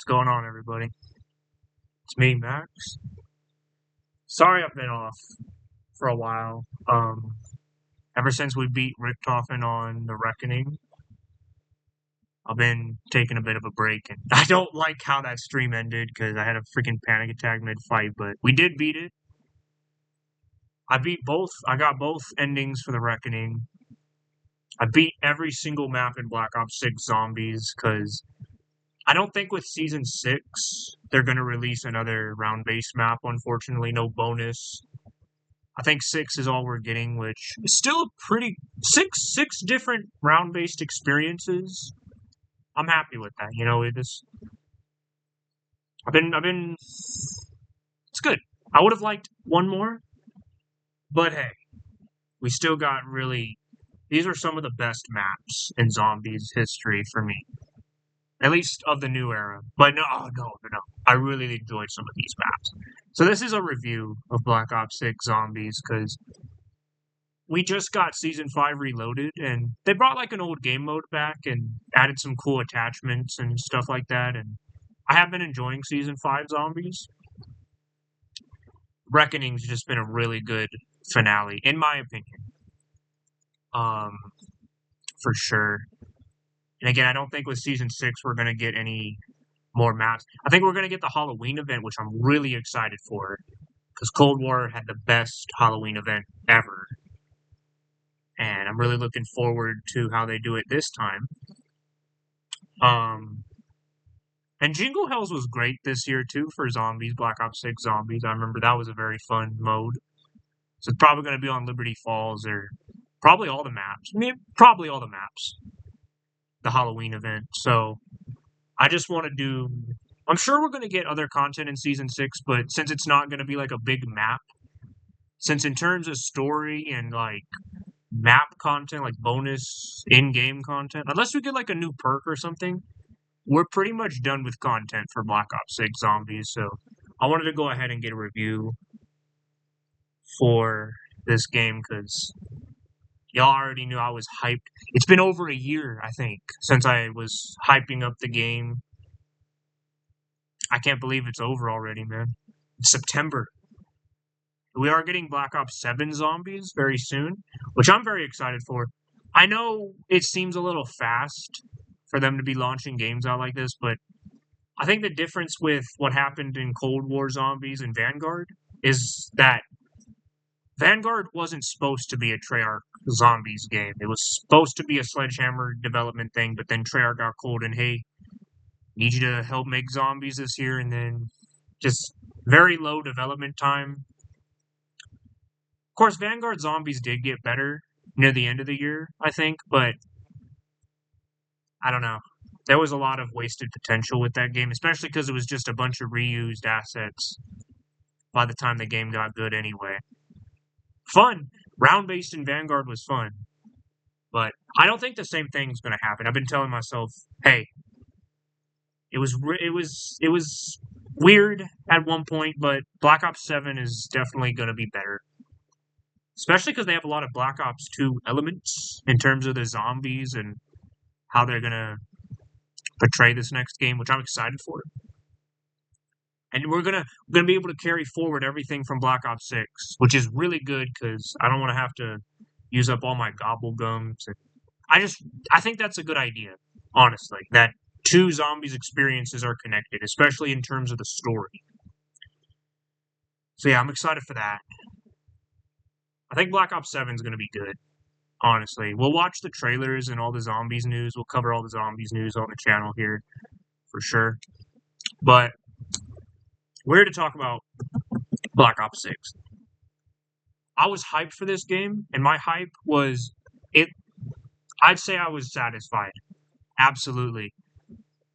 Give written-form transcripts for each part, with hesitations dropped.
What's going on, everybody? It's me, Max. Sorry I've been off for a while. Ever since we beat Richtofen on the Reckoning, I've been taking a bit of a break, and I don't like how that stream ended because I had a freaking panic attack mid-fight, but we did beat it. I beat both. I got both endings for the Reckoning. I beat every single map in Black Ops 6 Zombies because I don't think with Season 6 they're going to release another round-based map, unfortunately. No bonus. I think 6 is all we're getting, which is still a pretty... Six different round-based experiences. I'm happy with that, it's good. I would have liked one more, but hey, we still got really... These are some of the best maps in Zombies history for me. At least of the new era. But no. I really enjoyed some of these maps. So this is a review of Black Ops 6 Zombies, because we just got Season 5 Reloaded, and they brought like an old game mode back and added some cool attachments and stuff like that, and I have been enjoying Season 5 Zombies. Reckoning's just been a really good finale, in my opinion. For sure. And again, I don't think with Season 6 we're going to get any more maps. I think we're going to get the Halloween event, which I'm really excited for, because Cold War had the best Halloween event ever. And I'm really looking forward to how they do it this time. And Jingle Hells was great this year, too, for Zombies, Black Ops 6 Zombies. I remember that was a very fun mode. So it's probably going to be on Liberty Falls, or probably all the maps. Probably all the maps. The Halloween event. So I just want to do... I'm sure we're going to get other content in Season 6, but since it's not going to be like a big map, since in terms of story and like map content, like bonus in-game content, unless we get like a new perk or something, we're pretty much done with content for Black Ops 6 Zombies. So I wanted to go ahead and get a review for this game because y'all already knew I was hyped. It's been over a year, I think, since I was hyping up the game. I can't believe it's over already, man. It's September. We are getting Black Ops 7 Zombies very soon, which I'm very excited for. I know it seems a little fast for them to be launching games out like this, but I think the difference with what happened in Cold War Zombies and Vanguard is that Vanguard wasn't supposed to be a Treyarch Zombies game. It was supposed to be a Sledgehammer development thing, but then Treyarch got cold and, hey, need you to help make Zombies this year, and then just very low development time. Of course, Vanguard Zombies did get better near the end of the year, I think, but I don't know. There was a lot of wasted potential with that game, especially because it was just a bunch of reused assets by the time the game got good anyway. Fun. Round-based in Vanguard was fun. But I don't think the same thing's going to happen. I've been telling myself, hey, it was weird at one point, but Black Ops 7 is definitely going to be better. Especially because they have a lot of Black Ops 2 elements in terms of the zombies and how they're going to portray this next game, which I'm excited for. And we're gonna be able to carry forward everything from Black Ops 6, which is really good because I don't want to have to use up all my gobble gums. I think that's a good idea, honestly, that two zombies experiences are connected, especially in terms of the story. So yeah, I'm excited for that. I think Black Ops 7 is going to be good, honestly. We'll watch the trailers and all the zombies news. We'll cover all the zombies news on the channel here, for sure. But we're here to talk about Black Ops 6. I was hyped for this game, and my hype was I'd say I was satisfied. Absolutely.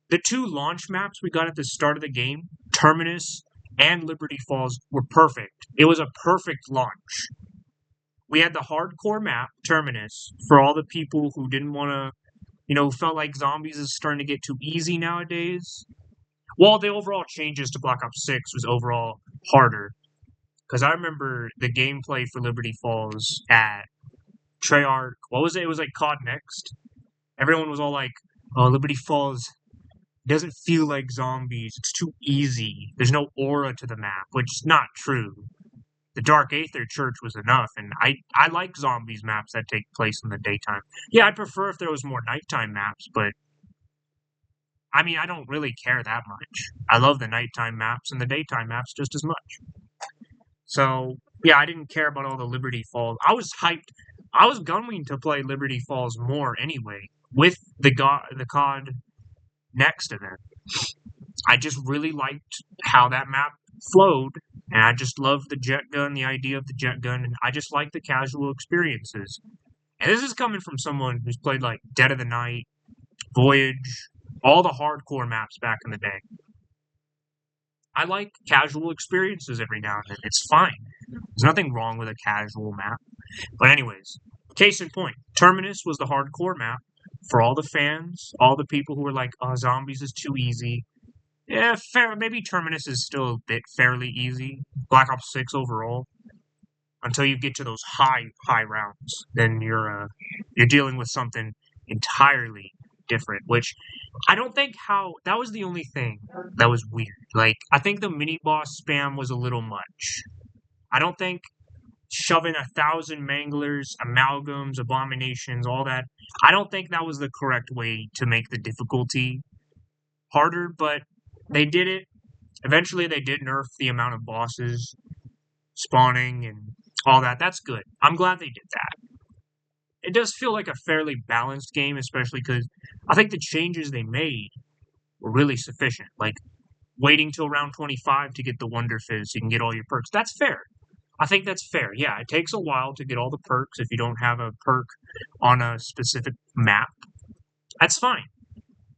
The two launch maps we got at the start of the game, Terminus and Liberty Falls, were perfect. It was a perfect launch. We had the hardcore map, Terminus, for all the people who didn't want to, felt like zombies is starting to get too easy nowadays. Well, the overall changes to Black Ops 6 was overall harder. Because I remember the gameplay for Liberty Falls at Treyarch. What was it? It was like COD Next. Everyone was all like, oh, Liberty Falls, It doesn't feel like zombies. It's too easy. There's no aura to the map, which is not true. The Dark Aether Church was enough, and I like zombies maps that take place in the daytime. Yeah, I'd prefer if there was more nighttime maps, but I mean, I don't really care that much. I love the nighttime maps and the daytime maps just as much. So, yeah, I didn't care about all the Liberty Falls. I was hyped. I was gunning to play Liberty Falls more anyway, with the COD Next event. I just really liked how that map flowed, and I just loved the jet gun, the idea of the jet gun, and I just like the casual experiences. And this is coming from someone who's played like Dead of the Night, Voyage, all the hardcore maps back in the day. I like casual experiences every now and then. It's fine. There's nothing wrong with a casual map. But anyways, case in point, Terminus was the hardcore map for all the fans, all the people who were like, "Oh, zombies is too easy." Yeah, fair. Maybe Terminus is still a bit fairly easy. Black Ops 6 overall, until you get to those high rounds, then you're dealing with something entirely different. Which I don't think how that was the only thing that was weird. Like I think the mini boss spam was a little much. I don't think shoving 1,000 manglers, amalgams, abominations, all that. I don't think that was the correct way to make the difficulty harder, but they did it. Eventually, they did nerf the amount of bosses spawning and all that. That's good. I'm glad they did that. It does feel like a fairly balanced game, especially because I think the changes they made were really sufficient. Like waiting till round 25 to get the Wonder Fizz so you can get all your perks. That's fair. I think that's fair. Yeah, it takes a while to get all the perks if you don't have a perk on a specific map. That's fine.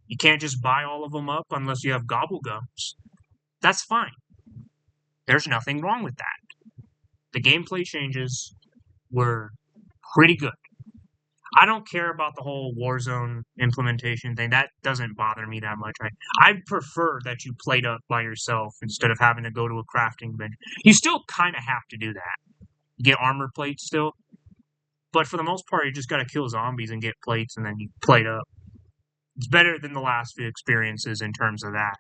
You can't just buy all of them up unless you have Gobblegums. That's fine. There's nothing wrong with that. The gameplay changes were pretty good. I don't care about the whole Warzone implementation thing. That doesn't bother me that much. I prefer that you played up by yourself instead of having to go to a crafting bench. You still kind of have to do that. You get armor plates still. But for the most part, you just got to kill zombies and get plates, and then you plate up. It's better than the last few experiences in terms of that.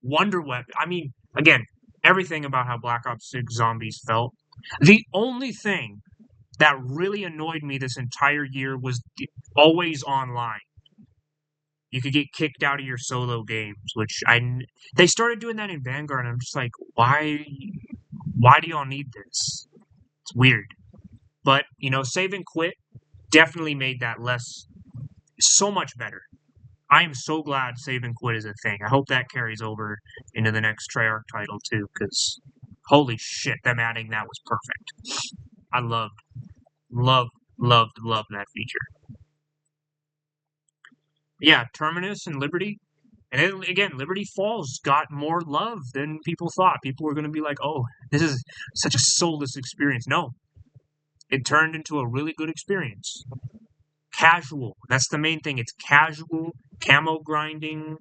Wonder Weapon. I mean, again, everything about how Black Ops 6 Zombies felt. The only thing that really annoyed me this entire year was always online. You could get kicked out of your solo games, which they started doing that in Vanguard, and I'm just like, why do y'all need this? It's weird. But, save and quit definitely made that so much better. I am so glad save and quit is a thing. I hope that carries over into the next Treyarch title too, because holy shit, them adding that was perfect. I loved that feature. Yeah, Terminus and Liberty. And then, again, Liberty Falls got more love than people thought. People were going to be like, oh, this is such a soulless experience. No. It turned into a really good experience. Casual. That's the main thing. It's casual, camo grinding,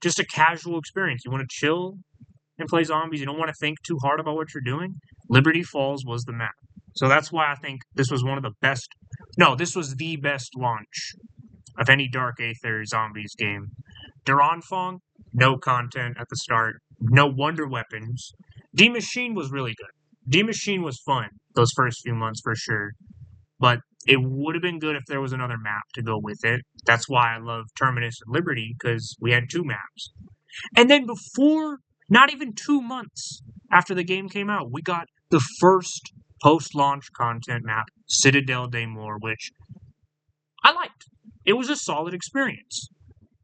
just a casual experience. You want to chill and play zombies. You don't want to think too hard about what you're doing. Liberty Falls was the map. So that's why I think this was one of the best. No, this was the best launch of any Dark Aether Zombies game. Duranfong, no content at the start. No Wonder Weapons. D-Machine was really good. D-Machine was fun those first few months for sure. But it would have been good if there was another map to go with it. That's why I love Terminus and Liberty, because we had 2 maps. And then before, not even 2 months after the game came out, we got the first post-launch content map, Citadel des Morts, which I liked. It was a solid experience.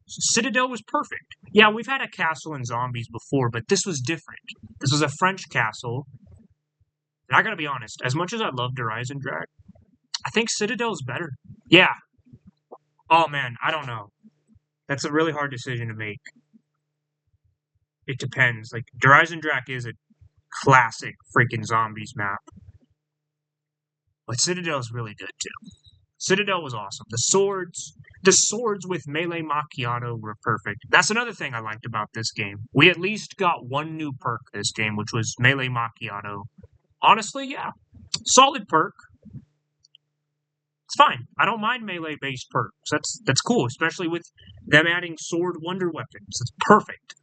Citadel was perfect. Yeah, we've had a castle in Zombies before, but this was different. This was a French castle. And I gotta be honest, as much as I love Horizon Drag, I think Citadel's better. Yeah. Oh man, I don't know. That's a really hard decision to make. It depends. Like, Horizon Drag is a classic freaking Zombies map. But Citadel's really good too. Citadel was awesome. The swords with Melee Macchiato were perfect. That's another thing I liked about this game. We at least got one new perk this game, which was Melee Macchiato. Honestly, yeah. Solid perk. It's fine. I don't mind melee-based perks. That's cool, especially with them adding sword wonder weapons. It's perfect.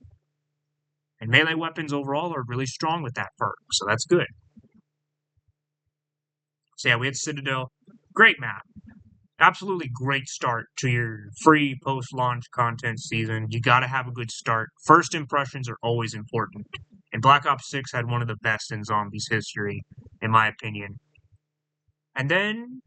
And melee weapons overall are really strong with that perk, so that's good. So yeah, we had Citadel. Great map. Absolutely great start to your free post-launch content season. You gotta have a good start. First impressions are always important. And Black Ops 6 had one of the best in Zombies history, in my opinion. And then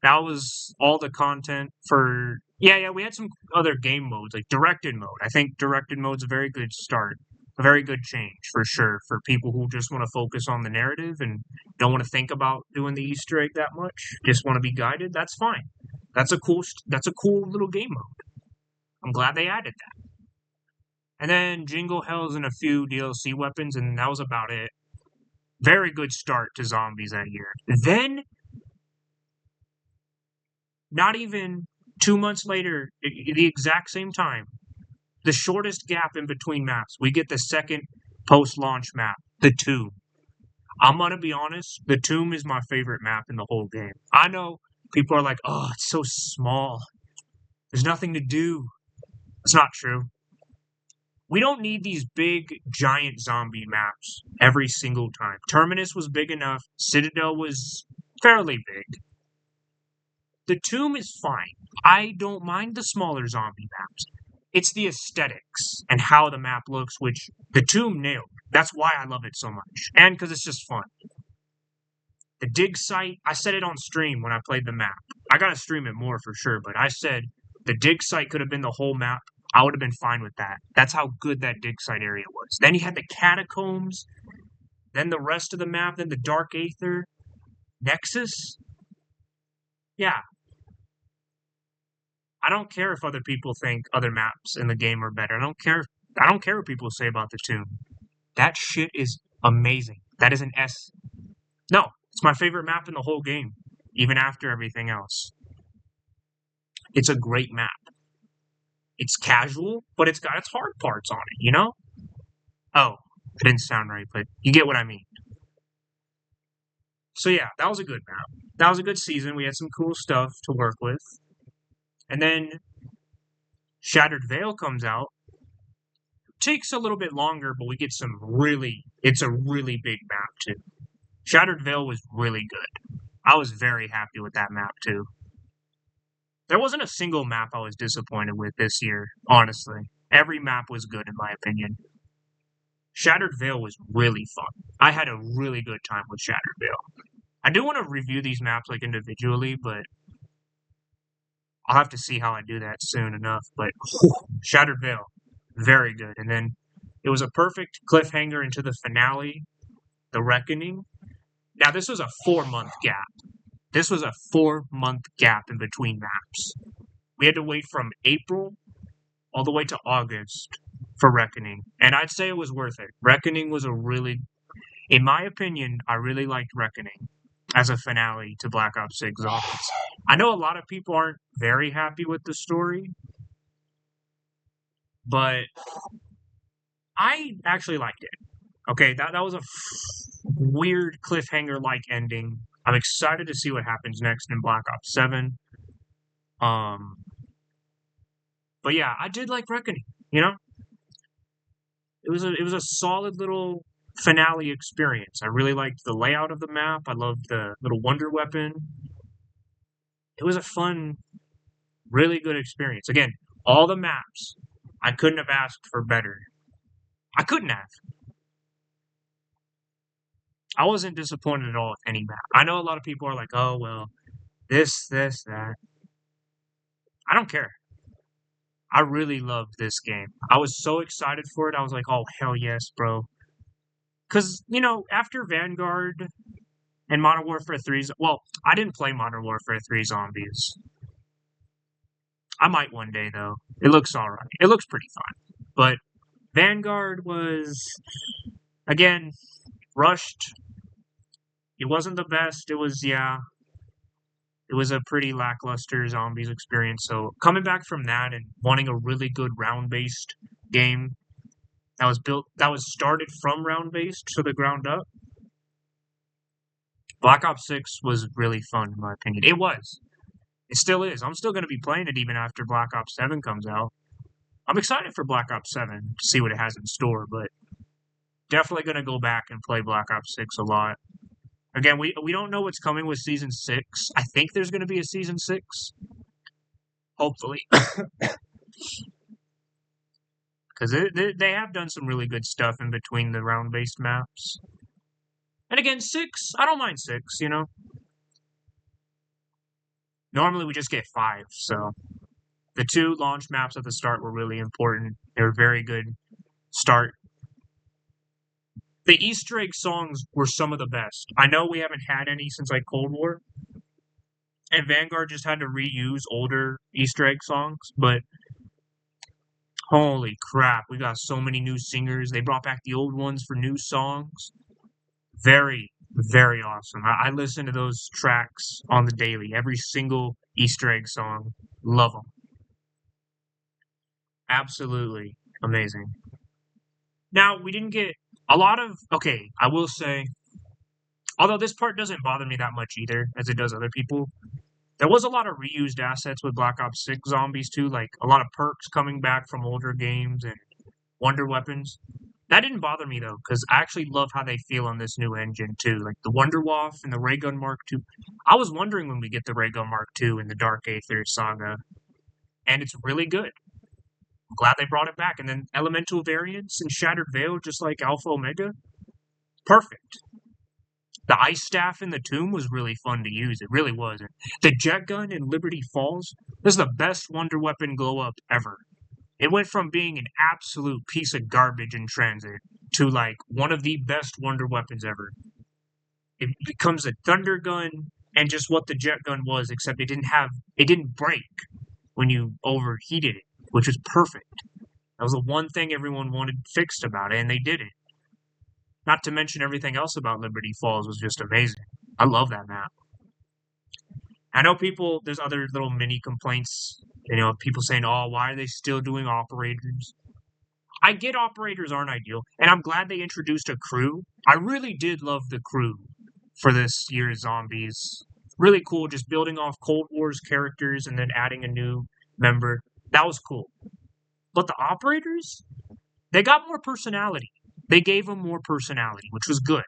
that was all the content for. Yeah, we had some other game modes, like directed mode. I think directed mode's a very good start, a very good change for sure for people who just want to focus on the narrative and don't want to think about doing the Easter egg that much. Just want to be guided. That's fine. That's a cool little game mode. I'm glad they added that. And then Jingle Hells and a few DLC weapons, and that was about it. Very good start to Zombies that year. Then not even 2 months later, the exact same time, the shortest gap in between maps, we get the second post-launch map, the Tomb. I'm gonna be honest, the Tomb is my favorite map in the whole game. I know people are like, oh, it's so small. There's nothing to do. It's not true. We don't need these big, giant zombie maps every single time. Terminus was big enough. Citadel was fairly big. The Tomb is fine. I don't mind the smaller zombie maps. It's the aesthetics and how the map looks, which the Tomb nailed. That's why I love it so much. And because it's just fun. The dig site, I said it on stream when I played the map. I gotta stream it more for sure, but I said the dig site could have been the whole map. I would have been fine with that. That's how good that dig site area was. Then you had the catacombs, then the rest of the map, then the Dark Aether, Nexus. Yeah, I don't care if other people think other maps in the game are better. I don't care. I don't care what people say about the Tomb. That shit is amazing. That is an S. No, it's my favorite map in the whole game, even after everything else. It's a great map. It's casual, but it's got its hard parts on it, you know? Oh, it didn't sound right, but you get what I mean. So yeah, that was a good map. That was a good season. We had some cool stuff to work with. And then Shattered Veil comes out. Takes a little bit longer, but we get some really. It's a really big map too. Shattered Veil was really good. I was very happy with that map too. There wasn't a single map I was disappointed with this year, honestly. Every map was good in my opinion. Shattered Veil was really fun. I had a really good time with Shattered Veil. I do want to review these maps like individually, but I'll have to see how I do that soon enough. But Shattered Veil, very good. And then it was a perfect cliffhanger into the finale, The Reckoning. Now, this was a 4-month gap. This was a 4-month gap in between maps. We had to wait from April all the way to August for Reckoning. And I'd say it was worth it. Reckoning was a really, in my opinion, I really liked Reckoning as a finale to Black Ops 6 Zombies. I know a lot of people aren't very happy with the story, but I actually liked it. Okay, that was a weird cliffhanger-like ending. I'm excited to see what happens next in Black Ops 7. Um, but yeah, I did like Reckoning. You know, it was a solid little finale experience. I really liked the layout of the map. I loved the little wonder weapon. It was a fun, really good experience. Again, all the maps, I couldn't have asked for better. I couldn't have. I wasn't disappointed at all with any map. I know a lot of people are like, oh, well, this, that. I don't care. I really loved this game. I was so excited for it. I was like, oh, hell yes, bro. Because, you know, after Vanguard and Modern Warfare 3, well, I didn't play Modern Warfare 3 Zombies. I might one day, though. It looks alright. It looks pretty fun. But Vanguard was, again, rushed. It wasn't the best. It was, yeah, it was a pretty lackluster Zombies experience. So coming back from that and wanting a really good round-based game that was started from round-based to the ground up, Black Ops 6 was really fun in my opinion. It was. It still is. I'm still going to be playing it even after Black Ops 7 comes out. I'm excited for Black Ops 7 to see what it has in store, but definitely going to go back and play Black Ops 6 a lot. Again, we don't know what's coming with Season 6. I think there's going to be a Season 6. Hopefully. Because they have done some really good stuff in between the round-based maps. And again, 6, I don't mind 6, you know? Normally we just get 5, so... The 2 launch maps at the start were really important. They were very good start. The Easter egg songs were some of the best. I know we haven't had any since, like, Cold War. And Vanguard just had to reuse older Easter egg songs, but... Holy crap, we got so many new singers. They brought back the old ones for new songs. Very, very awesome. I listen to those tracks on the daily. Every single Easter egg song. Love them. Absolutely amazing. Now, we didn't get a lot of... Okay, I will say... Although this part doesn't bother me that much either, as it does other people. There was a lot of reused assets with Black Ops 6 Zombies too, like a lot of perks coming back from older games and wonder weapons. That didn't bother me though, because I actually love how they feel on this new engine too, like the Wunderwaffe and the Raygun Mark II. I was wondering when we get the Raygun Mark II in the Dark Aether saga, and it's really good. I'm glad they brought it back, and then elemental variants and Shattered Veil, just like Alpha Omega. Perfect. The Ice Staff in the Tomb was really fun to use. It really was. The Jet Gun in Liberty Falls, this is the best Wonder Weapon glow-up ever. It went from being an absolute piece of garbage in transit to, like, one of the best Wonder Weapons ever. It becomes a Thunder Gun and just what the Jet Gun was, except it didn't break when you overheated it, which was perfect. That was the one thing everyone wanted fixed about it, and they did it. Not to mention everything else about Liberty Falls was just amazing. I love that map. I know there's other little mini complaints, people saying, oh, why are they still doing operators? I get operators aren't ideal, and I'm glad they introduced a crew. I really did love the crew for this year's Zombies. Really cool, just building off Cold War's characters and then adding a new member. That was cool. But the operators, they got more personality. They gave them more personality, which was good.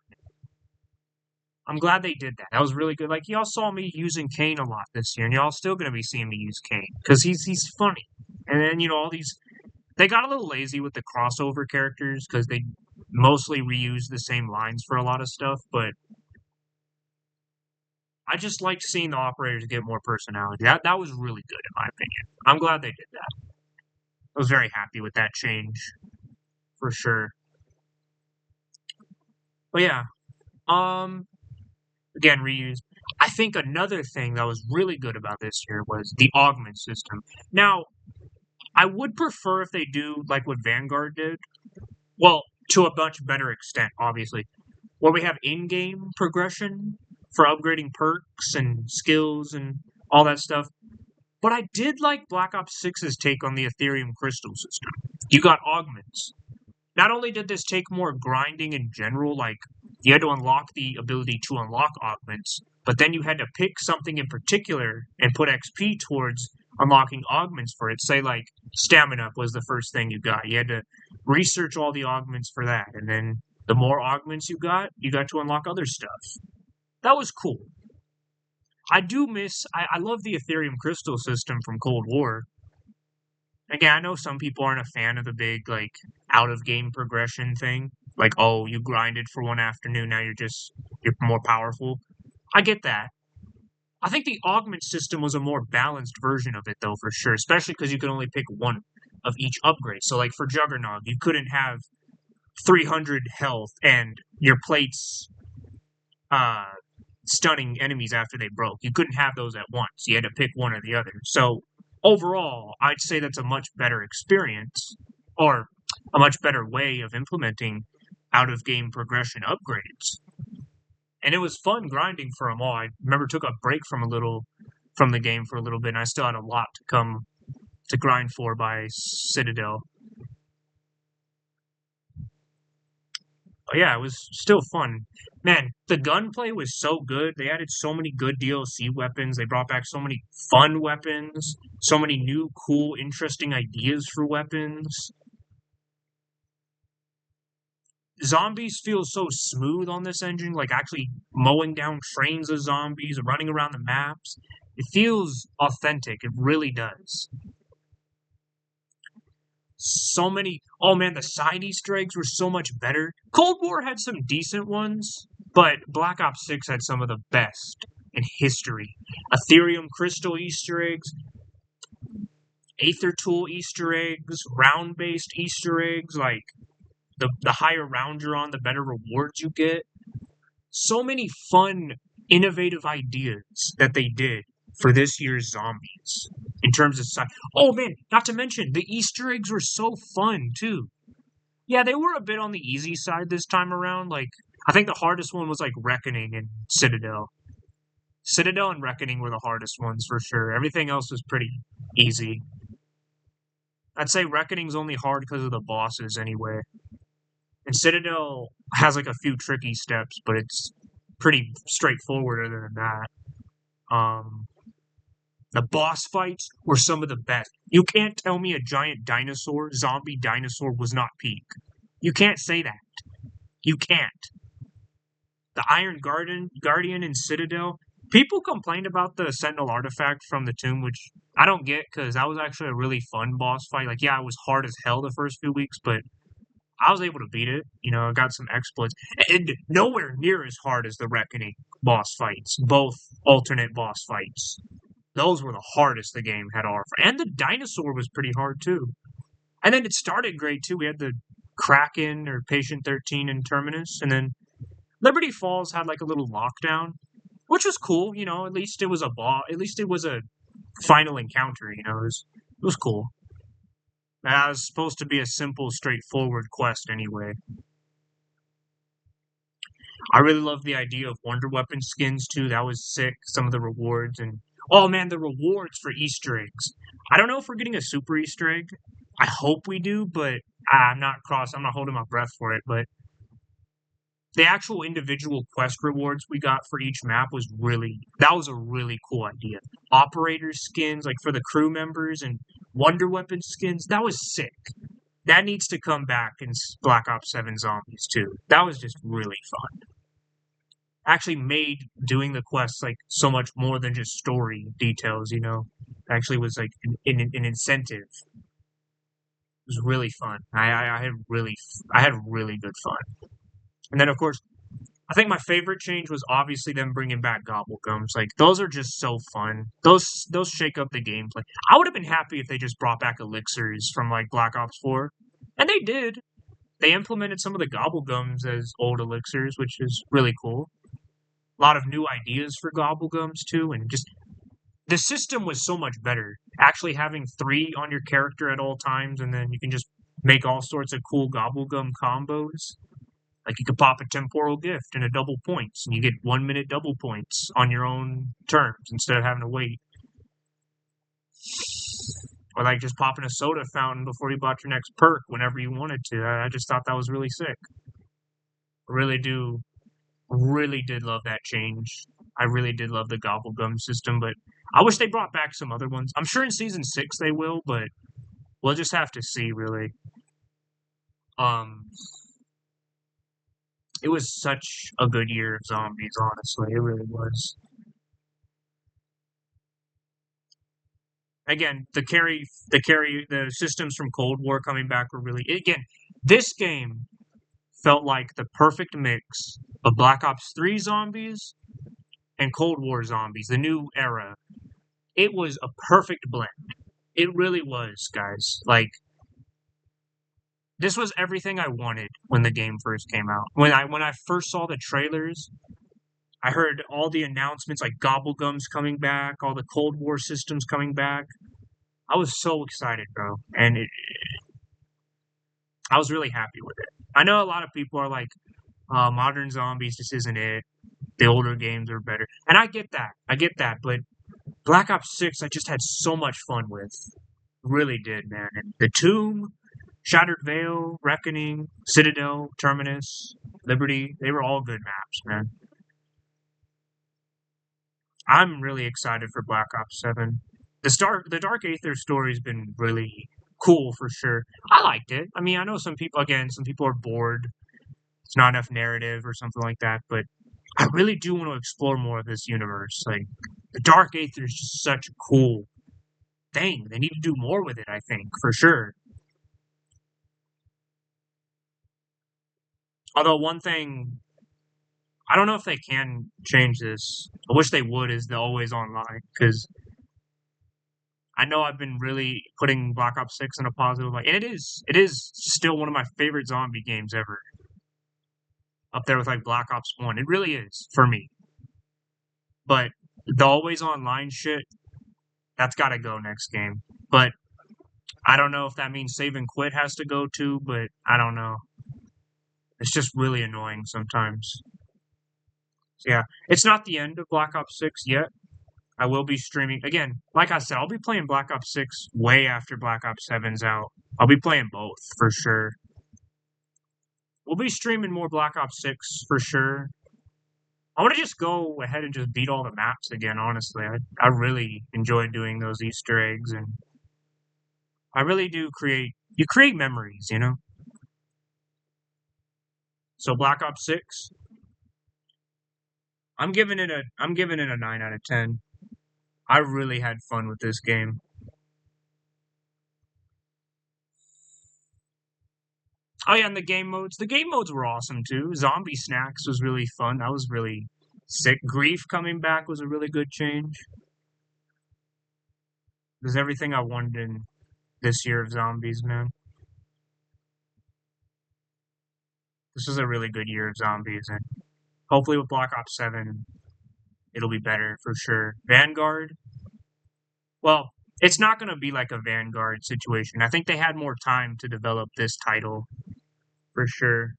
I'm glad they did that. That was really good. Like, y'all saw me using Kane a lot this year, and y'all still going to be seeing me use Kane, because he's funny. And then, all these... They got a little lazy with the crossover characters, because they mostly reused the same lines for a lot of stuff, but... I just liked seeing the operators get more personality. That was really good, in my opinion. I'm glad they did that. I was very happy with that change, for sure. But yeah, again, reuse. I think another thing that was really good about this year was the augment system. Now, I would prefer if they do like what Vanguard did. Well, to a much better extent, obviously. Where we have in-game progression for upgrading perks and skills and all that stuff. But I did like Black Ops 6's take on the Ethereum Crystal system. You got augments. Not only did this take more grinding in general, like you had to unlock the ability to unlock augments, but then you had to pick something in particular and put XP towards unlocking augments for it. Say, like, stamina was the first thing you got. You had to research all the augments for that, and then the more augments you got to unlock other stuff. That was cool. I love the Ethereum Crystal system from Cold War. Again, I know some people aren't a fan of the big, like, out-of-game progression thing. Like, oh, you grinded for one afternoon, now you're more powerful. I get that. I think the augment system was a more balanced version of it, though, for sure. Especially because you could only pick one of each upgrade. So, like, for Juggernog, you couldn't have 300 health and your plates stunning enemies after they broke. You couldn't have those at once. You had to pick one or the other. So, overall, I'd say that's a much better experience, or a much better way of implementing out-of-game progression upgrades. And it was fun grinding for them all. I remember took a break from the game for a little bit, and I still had a lot to come to grind for by Citadel. But yeah, it was still fun. Man, the gunplay was so good. They added so many good DLC weapons. They brought back so many fun weapons, so many new, cool, interesting ideas for weapons. Zombies feel so smooth on this engine, like actually mowing down trains of zombies, running around the maps. It feels authentic. It really does. So many. Oh man, the side Easter eggs were so much better. Cold War had some decent ones, but Black Ops 6 had some of the best in history. Ethereum Crystal Easter eggs, Aether Tool Easter eggs, round based Easter eggs, like the higher round you're on, the better rewards you get. So many fun, innovative ideas that they did for this year's zombies in terms of size. Oh man, not to mention the Easter eggs were so fun too. Yeah, they were a bit on the easy side this time around. Like I think the hardest one was like Reckoning and Citadel. Citadel and Reckoning were the hardest ones for sure. Everything else was pretty easy. I'd say Reckoning's only hard because of the bosses anyway. And Citadel has like a few tricky steps, but it's pretty straightforward other than that. The boss fights were some of the best. You can't tell me a giant dinosaur, zombie dinosaur, was not peak. You can't say that. You can't. The Iron Guardian in Citadel. People complained about the Sentinel artifact from the tomb, which I don't get because that was actually a really fun boss fight. Like, yeah, it was hard as hell the first few weeks, but I was able to beat it. You know, I got some exploits. And nowhere near as hard as the Reckoning boss fights, both alternate boss fights. Those were the hardest the game had to offer. And the dinosaur was pretty hard too. And then it started great too. We had the Kraken or Patient 13 in Terminus, and then Liberty Falls had like a little lockdown, which was cool. You know, at least it was a boss. At least it was a final encounter. You know, it was cool. That was supposed to be a simple, straightforward quest anyway. I really love the idea of Wonder Weapon skins too. That was sick. Some of the rewards and oh man, the rewards for Easter eggs. I don't know if we're getting a super Easter egg. I hope we do, but I'm not cross. I'm not holding my breath for it. But the actual individual quest rewards we got for each map that was a really cool idea. Operator skins, like for the crew members, and Wonder Weapon skins. That was sick. That needs to come back in Black Ops 7 Zombies too. That was just really fun. Actually made doing the quests like so much more than just story details, you know. Actually was like an incentive. It was really fun. I had really good fun. And then of course, I think my favorite change was obviously them bringing back Gobblegums. Like those are just so fun. Those shake up the gameplay. I would have been happy if they just brought back elixirs from like Black Ops 4, and they did. They implemented some of the Gobblegums as old elixirs, which is really cool. A lot of new ideas for Gobblegums too, and just the system was so much better. Actually having 3 on your character at all times, and then you can just make all sorts of cool Gobblegum combos. Like you could pop a temporal gift and a double points, and you get 1 minute double points on your own terms instead of having to wait. Or like just popping a soda fountain before you bought your next perk whenever you wanted to. I just thought that was really sick. I really did love that change. I really did love the Gobblegum system, but I wish they brought back some other ones. I'm sure in season 6 they will, but we'll just have to see really. Um it was such a good year of zombies, honestly. It really was. Again, the systems from Cold War coming back were really again, this game felt like the perfect mix of Black Ops 3 zombies and Cold War zombies, the new era. It was a perfect blend. It really was, guys. Like this was everything I wanted when the game first came out. When I first saw the trailers, I heard all the announcements like Gobblegums coming back, all the Cold War systems coming back. I was so excited, bro, and I was really happy with it. I know a lot of people are like, "Modern Zombies just isn't it. The older games are better," and I get that. I get that, but Black Ops 6, I just had so much fun with. Really did, man. And the Tomb, Shattered Veil, Reckoning, Citadel, Terminus. Liberty, they were all good maps, man. I'm really excited for Black Ops 7. The Dark Aether story's been really cool for sure. I liked it. I mean, I know some people are bored. It's not enough narrative or something like that, but I really do want to explore more of this universe. Like, the Dark Aether is just such a cool thing. They need to do more with it, I think, for sure. Although one thing, I don't know if they can change this. I wish they would, is the always online, because I know I've been really putting Black Ops 6 in a positive light, and it is still one of my favorite zombie games ever. Up there with like Black Ops 1. It really is for me. But the always online shit, that's got to go next game. But I don't know if that means save and quit has to go too, but I don't know. It's just really annoying sometimes. So yeah, it's not the end of Black Ops 6 yet. I will be streaming again. Like I said, I'll be playing Black Ops 6 way after Black Ops 7's out. I'll be playing both for sure. We'll be streaming more Black Ops 6 for sure. I want to just go ahead and just beat all the maps again, honestly. I really enjoy doing those Easter eggs, and I really do you create memories, you know? So Black Ops 6, I'm giving it a 9 out of 10. I really had fun with this game. Oh yeah, and the game modes. The game modes were awesome too. Zombie Snacks was really fun. That was really sick. Grief coming back was a really good change. It was everything I wanted in this year of zombies, man. This was a really good year of zombies, and hopefully with Black Ops 7, it'll be better for sure. Vanguard, well, it's not going to be like a Vanguard situation. I think they had more time to develop this title for sure.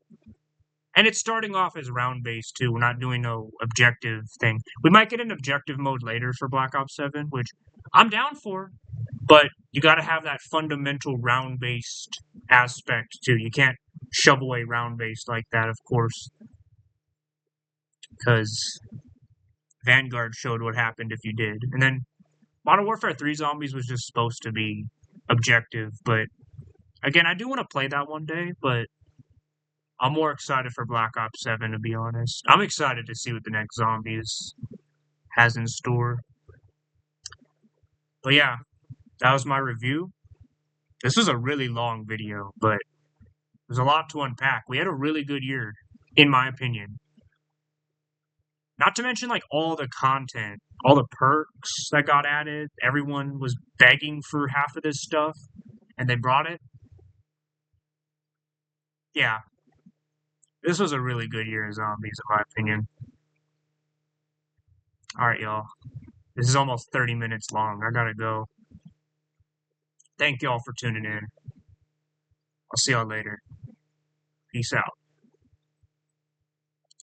And it's starting off as round based too. We're not doing no objective thing. We might get an objective mode later for Black Ops 7, which I'm down for, but you got to have that fundamental round based aspect too. You can't shove away round based like that, of course, because Vanguard showed what happened if you did. And then Modern Warfare 3 Zombies was just supposed to be objective, but again, I do want to play that one day, but I'm more excited for Black Ops 7, to be honest. I'm excited to see what the next Zombies has in store. But yeah, that was my review. This was a really long video, but there's a lot to unpack. We had a really good year, in my opinion. Not to mention, like, all the content, all the perks that got added. Everyone was begging for half of this stuff, and they brought it. Yeah, this was a really good year of zombies, in my opinion. Alright, y'all. This is almost 30 minutes long. I gotta go. Thank y'all for tuning in. I'll see y'all later. Peace out.